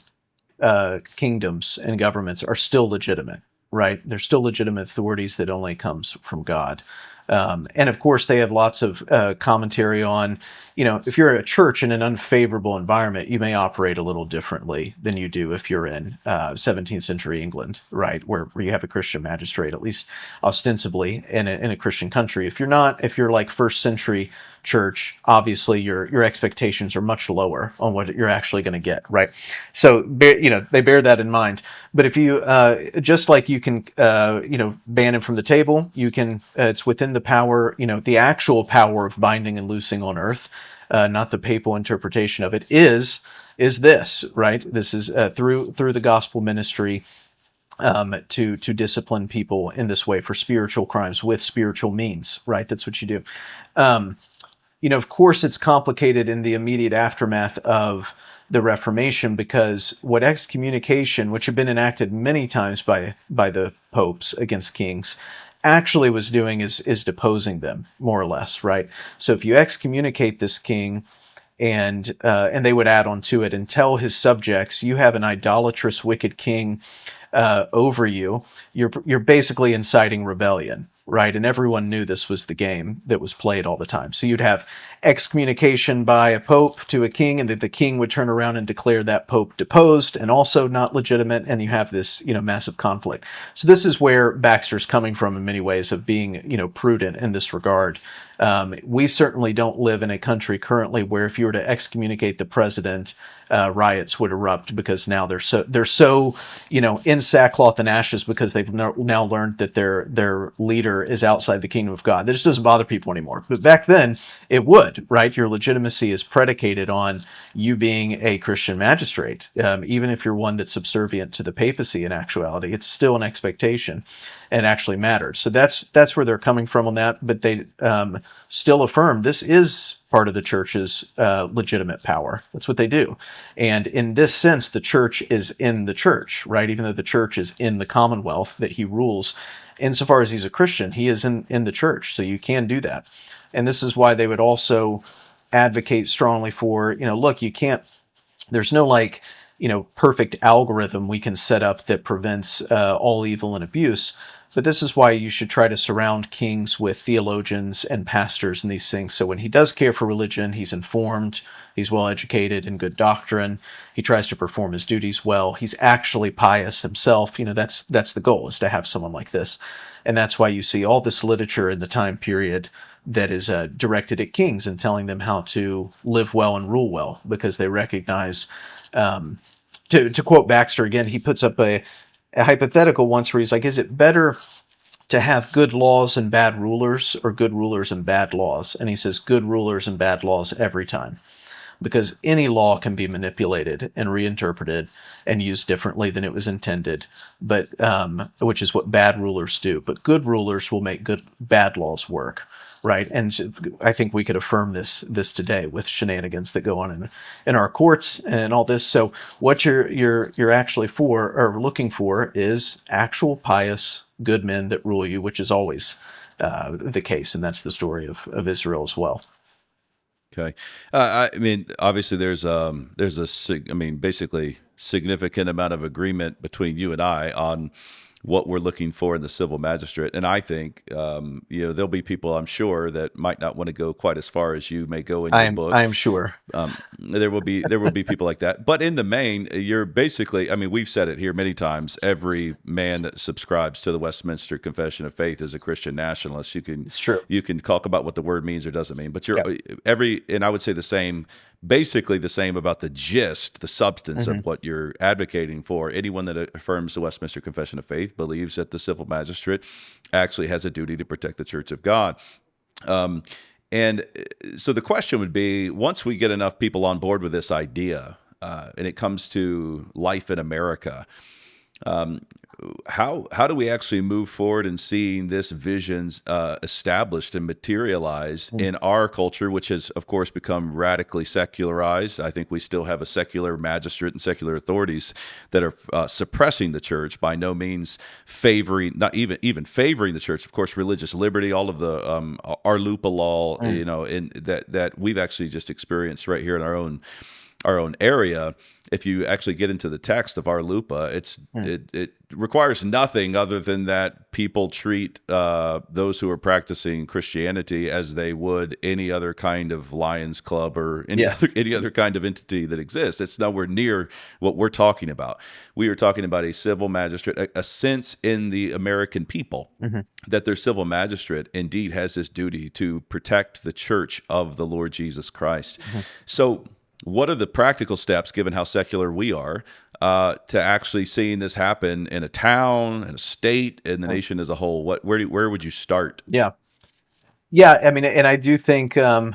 kingdoms and governments are still legitimate, right? They're still legitimate authorities that only comes from God. And of course, they have lots of commentary on, if you're a church in an unfavorable environment, you may operate a little differently than you do if you're in 17th century England, right, where you have a Christian magistrate, at least ostensibly in a Christian country. If you're not, if you're like first century church, obviously your expectations are much lower on what you're actually going to get, right? So they bear that in mind. But if you just like you can ban him from the table, you can it's within the power, the actual power of binding and loosing on earth, not the papal interpretation of it, is this, right? This is through the gospel ministry, to discipline people in this way for spiritual crimes with spiritual means, right? That's what you do. Um, of course, it's complicated in the immediate aftermath of the Reformation, because what excommunication, which had been enacted many times by the popes against kings, actually was doing is deposing them, more or less, right? So if you excommunicate this king, and they would add on to it and tell his subjects, you have an idolatrous, wicked king over you, you're basically inciting rebellion, right? And everyone knew this was the game that was played all the time. So you'd have excommunication by a pope to a king, and then the king would turn around and declare that pope deposed and also not legitimate, and you have this massive conflict. So this is where Baxter's coming from in many ways, of being prudent in this regard. We certainly don't live in a country currently where if you were to excommunicate the president, riots would erupt, because now they're so in sackcloth and ashes, because they've now learned that their leader is outside the kingdom of God. That just doesn't bother people anymore. But back then, it would, right? Your legitimacy is predicated on you being a Christian magistrate, even if you're one that's subservient to the papacy. In actuality, it's still an expectation, and actually matters. So that's where they're coming from on that. But they still affirm this is part of the church's legitimate power. That's what they do. And in this sense, the church is in the church, right? Even though the church is in the commonwealth that he rules, insofar as he's a Christian, he is in the church. So you can do that. And this is why they would also advocate strongly for, look, you can't, there's no like, perfect algorithm we can set up that prevents all evil and abuse. But this is why you should try to surround kings with theologians and pastors and these things. So when he does care for religion, he's informed, he's well educated in good doctrine, he tries to perform his duties well, he's actually pious himself. That's the goal, is to have someone like this. And that's why you see all this literature in the time period that is directed at kings and telling them how to live well and rule well, because they recognize, um, to quote Baxter again, he puts up a hypothetical once where he's like, is it better to have good laws and bad rulers, or good rulers and bad laws? And he says good rulers and bad laws every time, because any law can be manipulated and reinterpreted and used differently than it was intended, but which is what bad rulers do. But good rulers will make bad laws work, right? And I think we could affirm this today with shenanigans that go on in our courts and all this. So what you're actually for, or looking for, is actual pious good men that rule you, which is always the case, and that's the story of Israel as well. Okay. I mean, obviously, basically significant amount of agreement between you and I on what we're looking for in the civil magistrate. And I think, there'll be people, I'm sure, that might not want to go quite as far as you may go in your book. I'm sure. There will be people like that, but in the main, you're basically. I mean, we've said it here many times. Every man that subscribes to the Westminster Confession of Faith is a Christian nationalist. It's true. You can talk about what the word means or doesn't mean, but Yeah. and I would say the same, basically the same about the gist, the substance Hmm. of what you're advocating for. Anyone that affirms the Westminster Confession of Faith believes that the civil magistrate actually has a duty to protect the Church of God. Um, and so the question would be, once we get enough people on board with this idea, and it comes to life in America, How do we actually move forward in seeing this vision established and materialized Mm. in our culture, which has, of course, become radically secularized? I think we still have a secular magistrate and secular authorities that are suppressing the church, by no means favoring, not even favoring the church. Of course, religious liberty, all of the our lupa law, Mm. in that we've actually just experienced right here in our own area. If you actually get into the text of our lupa, Mm. it requires nothing other than that people treat those who are practicing Christianity as they would any other kind of Lions Club or Yeah. any other kind of entity that exists. It's nowhere near what we're talking about. We are talking about a civil magistrate, a sense in the American people Hmm. that their civil magistrate indeed has this duty to protect the church of the Lord Jesus Christ. Hmm. So, what are the practical steps, given how secular we are, to actually seeing this happen in a town, in a state, in the nation as a whole? Where would you start? Yeah. Yeah. I mean, and I do think, in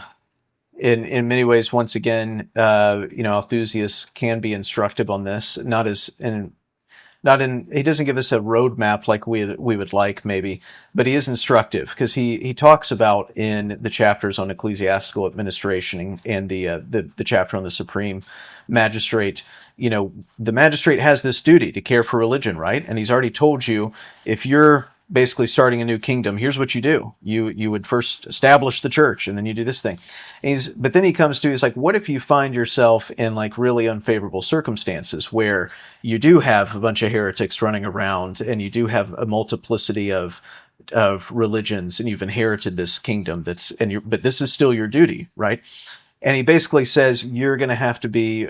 many ways, once again, Althusius can be instructive on this. He doesn't give us a roadmap like we would like, maybe, but he is instructive because he talks about in the chapters on ecclesiastical administration and the chapter on the supreme magistrate. The magistrate has this duty to care for religion, right? And he's already told you, if you're basically starting a new kingdom, here's what you do. You would first establish the church, and then you do this thing. But then he's like, what if you find yourself in like really unfavorable circumstances where you do have a bunch of heretics running around, and you do have a multiplicity of religions, and you've inherited this kingdom but this is still your duty, right? And he basically says you're gonna have to do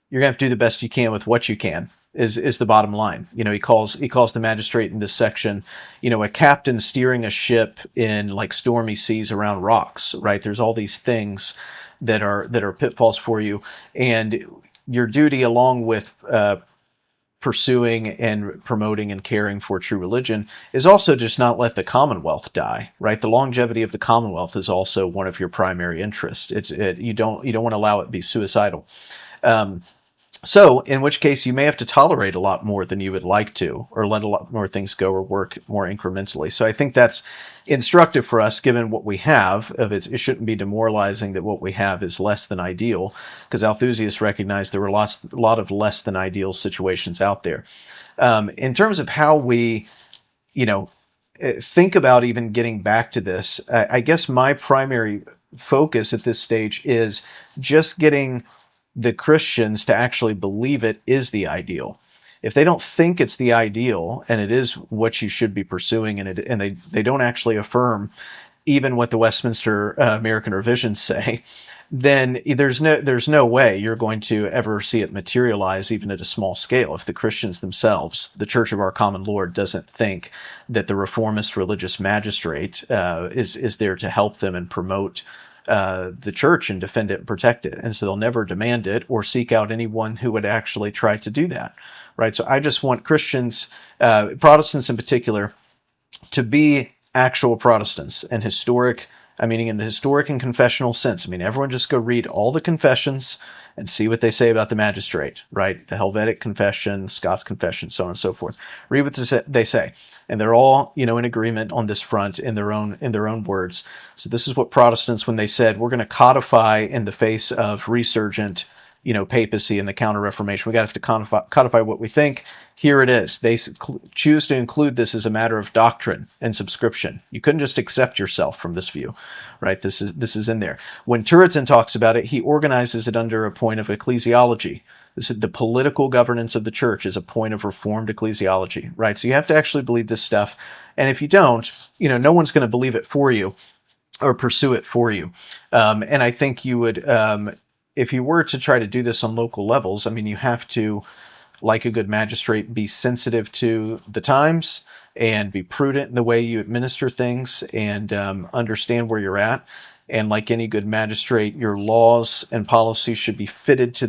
the best you can with what you can. Is the bottom line. He calls the magistrate in this section, a captain steering a ship in like stormy seas around rocks, right? There's all these things that are pitfalls for you, and your duty, along with pursuing and promoting and caring for true religion, is also just not let the commonwealth die, right? The longevity of the commonwealth is also one of your primary interests. You don't want to allow it to be suicidal. Um, so, in which case, you may have to tolerate a lot more than you would like to, or let a lot more things go, or work more incrementally. So, I think that's instructive for us, given what we have. It shouldn't be demoralizing that what we have is less than ideal, because Althusius recognized there were a lot of less than ideal situations out there. In terms of how we, you know, think about even getting back to this, I guess my primary focus at this stage is just getting the Christians to actually believe it is the ideal. If they don't think it's the ideal and it is what you should be pursuing, and they don't actually affirm even what the Westminster American Revisions say, then there's no way you're going to ever see it materialize, even at a small scale. If the Christians themselves, the Church of our Common Lord, doesn't think that the reformist religious magistrate is there to help them and promote the church and defend it and protect it, and so they'll never demand it or seek out anyone who would actually try to do that, right? So I just want Christians, Protestants in particular, to be actual Protestants and historic. I mean, in the historic and confessional sense. I mean, everyone just go read all the confessions and see what they say about the magistrate, right? The Helvetic Confession, Scots Confession, so on and so forth. Read what they say, and they're all, in agreement on this front in their own words. So this is what Protestants, when they said we're going to codify in the face of resurgent, papacy and the Counter-Reformation, we got to have to codify what we think. Here it is. They choose to include this as a matter of doctrine and subscription. You couldn't just accept yourself from this view, right? This is in there. When Turretin talks about it, he organizes it under a point of ecclesiology. This is the political governance of the church is a point of reformed ecclesiology, right? So you have to actually believe this stuff, and if you don't, no one's going to believe it for you or pursue it for you. And I think you would, if you were to try to do this on local levels, I mean, you have to, like a good magistrate, be sensitive to the times and be prudent in the way you administer things, and understand where you're at. And like any good magistrate, your laws and policies should be fitted to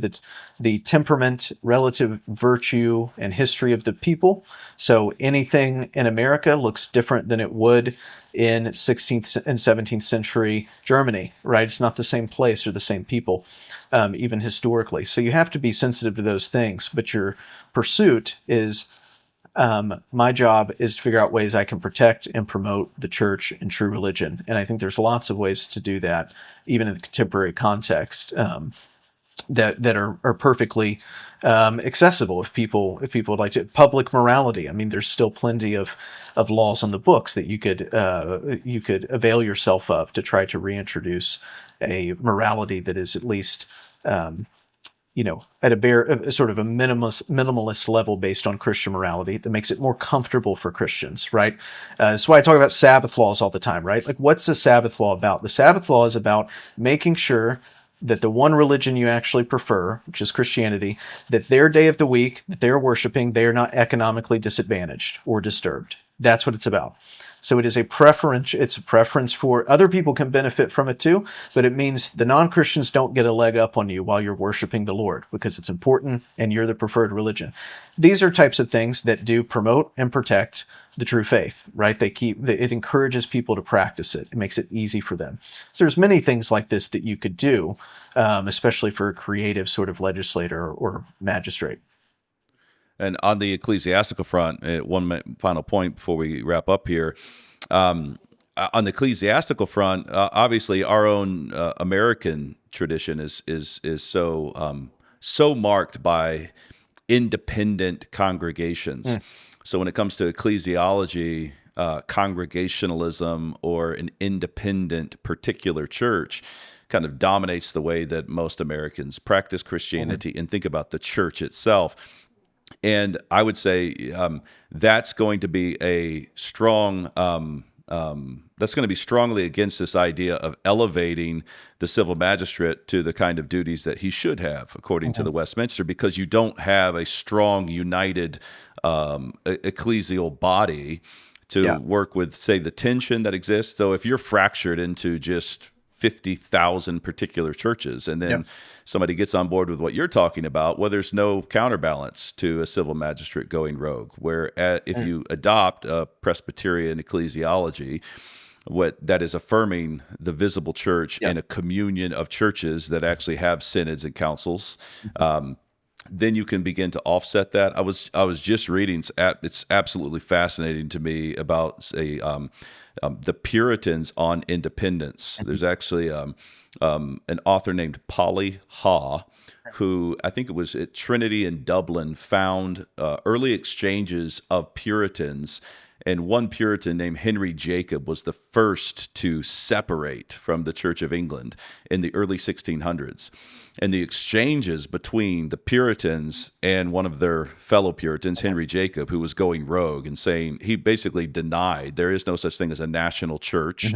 the temperament, relative virtue, and history of the people. So anything in America looks different than it would in 16th and 17th century Germany, right? It's not the same place or the same people, even historically. So you have to be sensitive to those things. But your pursuit is, my job is to figure out ways I can protect and promote the church and true religion. And I think there's lots of ways to do that, even in the contemporary context, that are perfectly accessible if people would like to. Public morality. I mean, there's still plenty of laws on the books that you could avail yourself of to try to reintroduce a morality that is at least at a sort of a minimalist level based on Christian morality that makes it more comfortable for Christians, right? That's why I talk about Sabbath laws all the time, right? Like, what's the Sabbath law about? The Sabbath law is about making sure that the one religion you actually prefer, which is Christianity, that their day of the week that they're worshiping, they are not economically disadvantaged or disturbed. That's what it's about. So it is a preference. It's a preference for other people can benefit from it too, but it means the non-Christians don't get a leg up on you while you're worshiping the Lord because it's important and you're the preferred religion. These are types of things that do promote and protect the true faith, right? It encourages people to practice it. It makes it easy for them. So there's many things like this that you could do, especially for a creative sort of legislator or magistrate. And on the ecclesiastical front, one final point before we wrap up here. On the ecclesiastical front, obviously our own American tradition is so marked by independent congregations. So when it comes to ecclesiology, congregationalism or an independent particular church kind of dominates the way that most Americans practice Christianity and think about the church itself. And I would say that's going to be a strong, that's going to be strongly against this idea of elevating the civil magistrate to the kind of duties that he should have, according to the Westminster, because you don't have a strong, united ecclesial body to work with, say, the tension that exists. So if you're fractured into just 50,000 particular churches, and then somebody gets on board with what you're talking about, well, there's no counterbalance to a civil magistrate going rogue. Where if you adopt a Presbyterian ecclesiology, what that is affirming the visible church in a communion of churches that actually have synods and councils, then you can begin to offset that. I was just reading. It's absolutely fascinating to me about the Puritans on independence. There's actually an author named Polly Haw, who I think it was at Trinity in Dublin, found early exchanges of Puritans. And one Puritan named Henry Jacob was the first to separate from the Church of England in the early 1600s. And the exchanges between the Puritans and one of their fellow Puritans, Henry Jacob, who was going rogue and saying, he basically denied there is no such thing as a national church.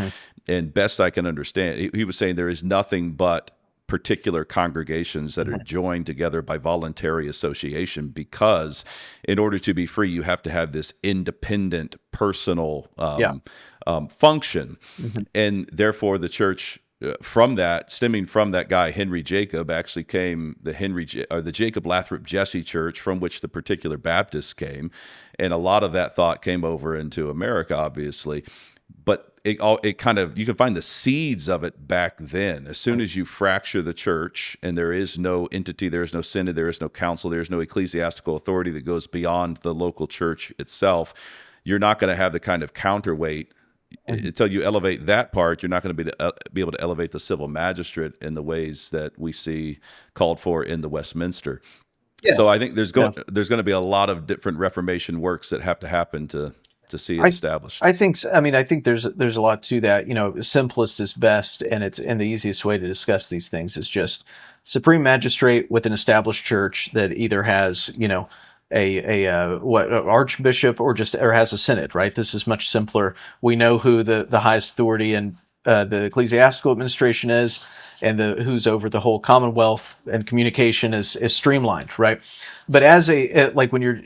And best I can understand, he was saying there is nothing but particular congregations that are joined together by voluntary association, because in order to be free, you have to have this independent personal function. And therefore the church, stemming from that guy, Henry Jacob, actually came the Jacob Lathrop Jesse Church, from which the particular Baptists came. And a lot of that thought came over into America, obviously. But it kind of, you can find the seeds of it back then. As soon as you fracture the church and there is no entity, there is no synod, there is no council, there is no ecclesiastical authority that goes beyond the local church itself, you're not going to have the kind of counterweight. Until you elevate that part, you're not going to be able to elevate the civil magistrate in the ways that we see called for in the Westminster. So I think there's going to be a lot of different Reformation works that have to happen to see it established. I think there's a lot to that. Simplest is best, and the easiest way to discuss these things is just supreme magistrate with an established church that either has archbishop or has a synod, right? This is much simpler. We know who the highest authority in the ecclesiastical administration is, and who's over the whole commonwealth, and communication is streamlined, right? But as when you're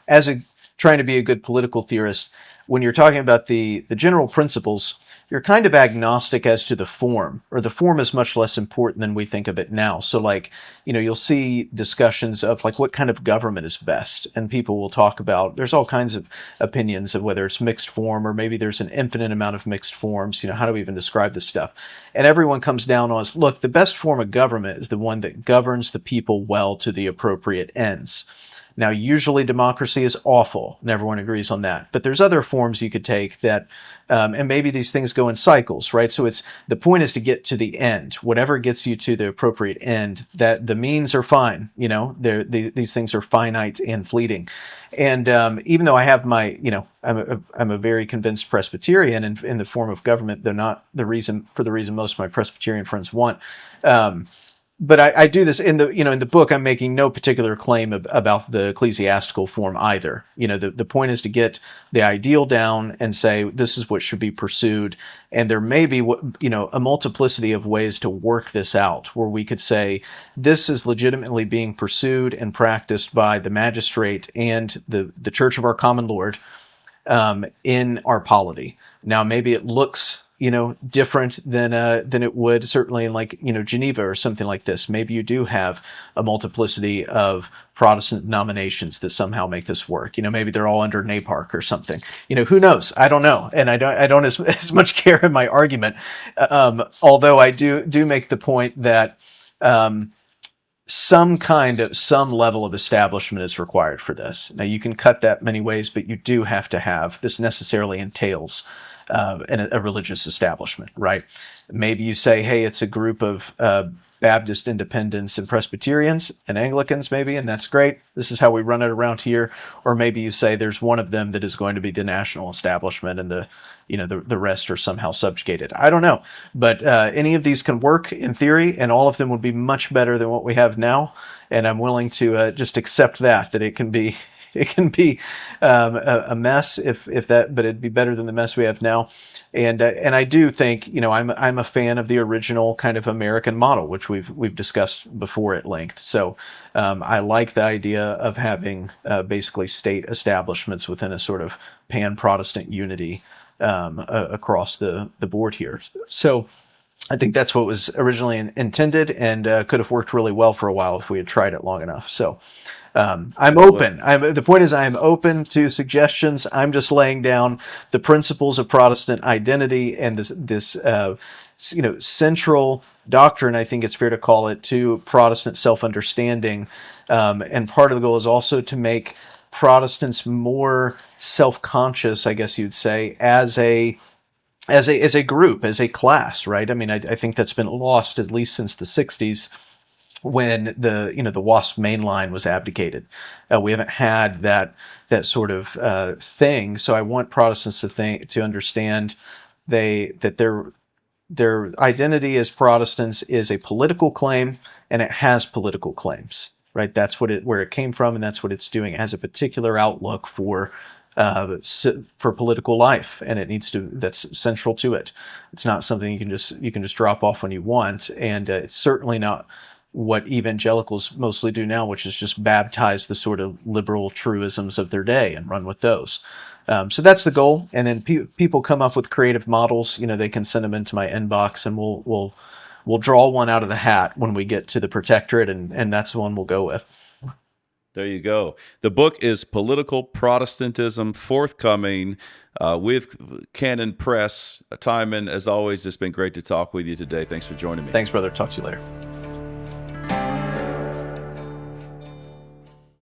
as a trying to be a good political theorist, when you're talking about the general principles, you're kind of agnostic as to the form, or the form is much less important than we think of it now. So like, you'll see discussions of like what kind of government is best, and people will talk about, there's all kinds of opinions of whether it's mixed form or maybe there's an infinite amount of mixed forms. How do we even describe this stuff? And everyone comes down on, look, the best form of government is the one that governs the people well to the appropriate ends. Now, usually democracy is awful, and everyone agrees on that. But there's other forms you could take that, and maybe these things go in cycles, right? So the point is to get to the end, whatever gets you to the appropriate end. That the means are fine, these things are finite and fleeting. And even though I have my, I'm a very convinced Presbyterian in the form of government, though not the reason most of my Presbyterian friends want. But I do this in the book. I'm making no particular claim about the ecclesiastical form either. The point is to get the ideal down and say this is what should be pursued, and there may be a multiplicity of ways to work this out, where we could say this is legitimately being pursued and practiced by the magistrate and the Church of our common Lord in our polity. Now, maybe it looks different than it would certainly in like Geneva or something like this. Maybe you do have a multiplicity of Protestant denominations that somehow make this work. Maybe they're all under NAPARC or something. Who knows? I don't know, and I don't as much care in my argument. Although I do make the point that some level of establishment is required for this. Now, you can cut that many ways, but you do have to have this. Necessarily entails a religious establishment, right? Maybe you say, hey, it's a group of Baptist independents and Presbyterians and Anglicans, maybe, and that's great. This is how we run it around here. Or maybe you say there's one of them that is going to be the national establishment, and the rest are somehow subjugated. I don't know, but any of these can work in theory, and all of them would be much better than what we have now. And I'm willing to just accept that it can be. It can be a mess if that, but it'd be better than the mess we have now. And I do think I'm a fan of the original kind of American model, which we've discussed before at length. So I like the idea of having basically state establishments within a sort of pan-Protestant unity across the board here. So I think that's what was originally intended, and could have worked really well for a while if we had tried it long enough. So. I'm open. The point is, I'm open to suggestions. I'm just laying down the principles of Protestant identity and this central doctrine, I think it's fair to call it, to Protestant self-understanding. And part of the goal is also to make Protestants more self-conscious, I guess you'd say, as a group, as a class, right? I mean, I think that's been lost at least since the 60s. When the WASP main line was abdicated. We haven't had that sort of thing. So I want Protestants to understand that their identity as Protestants is a political claim, and it has political claims, right? That's where it came from, and that's what it's doing. It has a particular outlook for political life, and that's central to it. It's not something you can just drop off when you want, and it's certainly not what evangelicals mostly do now, which is just baptize the sort of liberal truisms of their day and run with those. So that's the goal. And then people come up with creative models. They can send them into my inbox, and we'll draw one out of the hat when we get to the Protectorate, and that's the one we'll go with. There you go. The book is Political Protestantism, forthcoming with Canon Press. Timon, as always, it's been great to talk with you today. Thanks for joining me. Thanks, brother. Talk to you later.